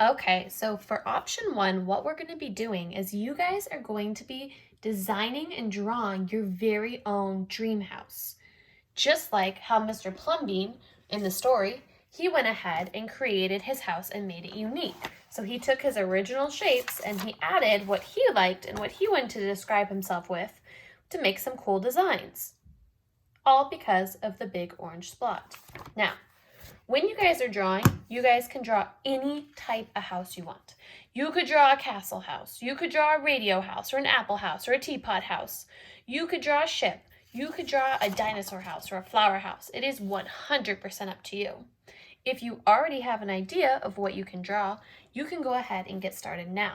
Okay, so for option 1, what we're going to be doing is you guys are going to be designing and drawing your very own dream house. Just like how Mr. Plumbean in the story, he went ahead and created his house and made it unique. So he took his original shapes and he added what he liked and what he wanted to describe himself with to make some cool designs. All because of the Big Orange Splot. Now, when you guys are drawing, you guys can draw any type of house you want. You could draw a castle house. You could draw a radio house or an apple house or a teapot house. You could draw a ship. You could draw a dinosaur house or a flower house. It is 100% up to you. If you already have an idea of what you can draw, you can go ahead and get started now.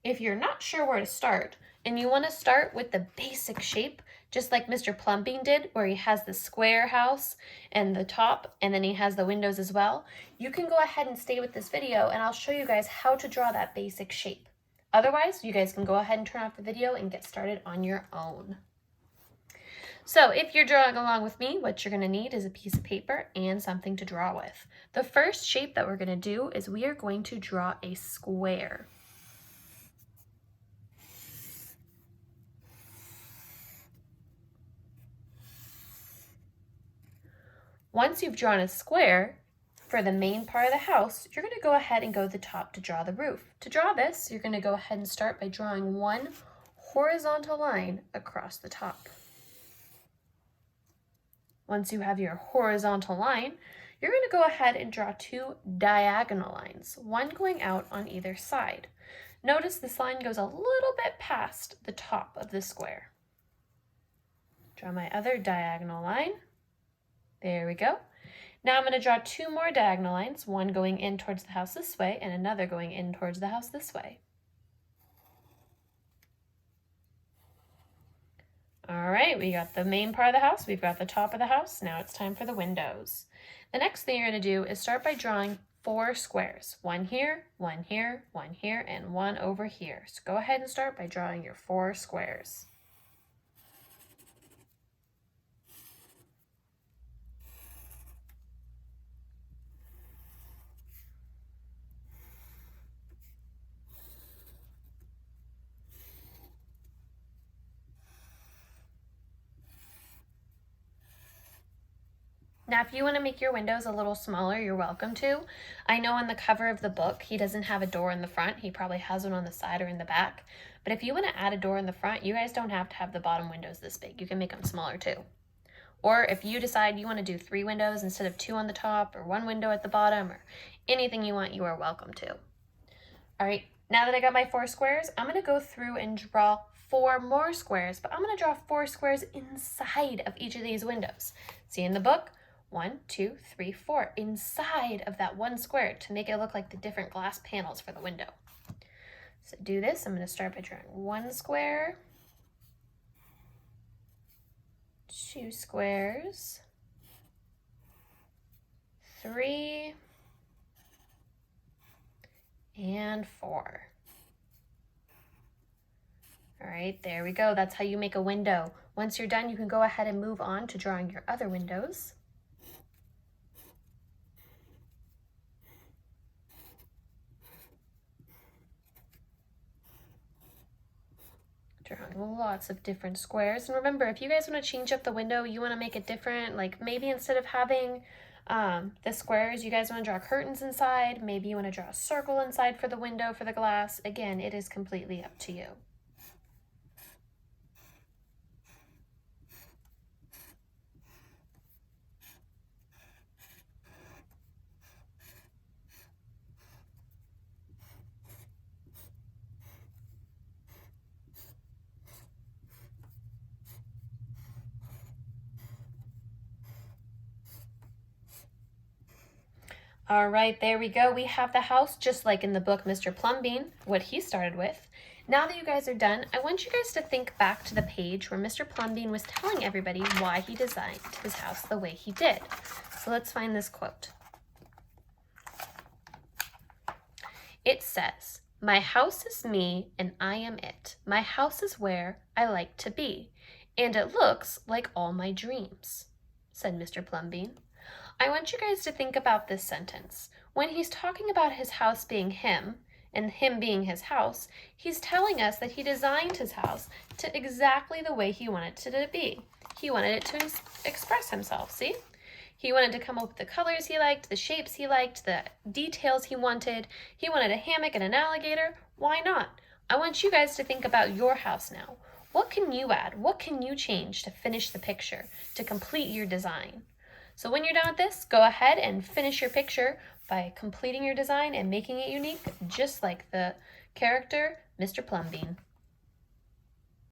If you're not sure where to start and you want to start with the basic shape, just like Mr. Plumbean did, where he has the square house and the top, and then he has the windows as well, you can go ahead and stay with this video and I'll show you guys how to draw that basic shape. Otherwise, you guys can go ahead and turn off the video and get started on your own. So if you're drawing along with me, what you're going to need is a piece of paper and something to draw with. The first shape that we're going to do is we are going to draw a square. Once you've drawn a square, for the main part of the house, you're going to go ahead and go to the top to draw the roof. To draw this, you're going to go ahead and start by drawing one horizontal line across the top. Once you have your horizontal line, you're going to go ahead and draw two diagonal lines, one going out on either side. Notice this line goes a little bit past the top of the square. Draw my other diagonal line. There we go. Now I'm going to draw two more diagonal lines, one going in towards the house this way and another going in towards the house this way. All right, we got the main part of the house, we've got the top of the house, now it's time for the windows. The next thing you're going to do is start by drawing 4 squares. One here, one here, one here, and one over here. So go ahead and start by drawing your 4 squares. Now, if you want to make your windows a little smaller, you're welcome to. I know on the cover of the book, he doesn't have a door in the front. He probably has one on the side or in the back. But if you want to add a door in the front, you guys don't have to have the bottom windows this big. You can make them smaller too. Or if you decide you want to do 3 windows instead of 2 on the top or 1 window at the bottom or anything you want, you are welcome to. All right, now that I got my 4 squares, I'm going to go through and draw 4 more squares, but I'm going to draw 4 squares inside of each of these windows. See in the book? 1, 2, 3, 4 inside of that one square to make it look like the different glass panels for the window. So to do this, I'm going to start by drawing 1 square, 2 squares, 3, and 4. All right, there we go. That's how you make a window. Once you're done, you can go ahead and move on to drawing your other windows. Drawing lots of different squares. And remember, if you guys want to change up the window, you want to make it different, like maybe instead of having the squares, you guys want to draw curtains inside. Maybe you want to draw a circle inside for the window, for the glass. Again, it is completely up to you. All right, there we go. We have the house just like in the book Mr. Plumbean, what he started with. Now that you guys are done, I want you guys to think back to the page where Mr. Plumbean was telling everybody why he designed his house the way he did. So let's find this quote. It says, "My house is me and I am it. My house is where I like to be, and it looks like all my dreams," said Mr. Plumbean. I want you guys to think about this sentence. When he's talking about his house being him, and him being his house, he's telling us that he designed his house to exactly the way he wanted it to be. He wanted it to express himself, see? He wanted to come up with the colors he liked, the shapes he liked, the details he wanted. He wanted a hammock and an alligator. Why not? I want you guys to think about your house now. What can you add? What can you change to finish the picture, to complete your design? So when you're done with this, go ahead and finish your picture by completing your design and making it unique, just like the character, Mr. Plumbean.